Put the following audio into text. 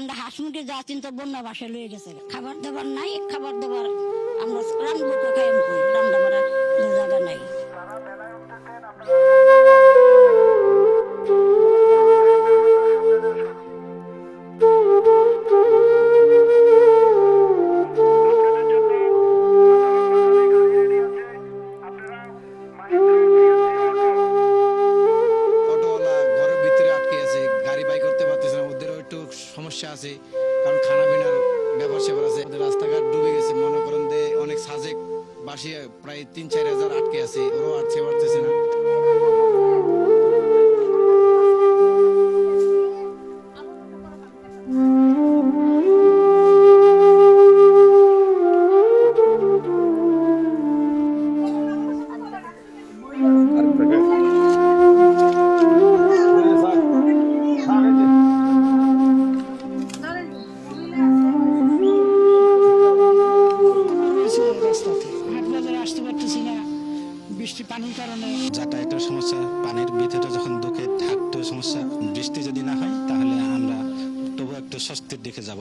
আমরা হাঁস মুরগি যা চিন্তা বন্যা বাসায় লয়ে গেছে খাবার দাবার নাই খাবার দাবার আমরা রান্না খাই রান্না করার জায়গা নাই সমস্যা আছে কারণ খানা পিনার ব্যাপার স্যাপার আছে রাস্তাঘাট ডুবে গেছে মনে করেন যে অনেক সাজেক বাসি প্রায় ৩-৪ হাজার আটকে আছে ওরাও আটকে পারতেছে না বৃষ্টি পানির কারণে যাতায়াতের সমস্যা পানির ভিতরে যখন ঢুকে থাকতে সমস্যা বৃষ্টি যদি না হয় তাহলে আমরা তবু একটু স্বস্তির দিকে যাব।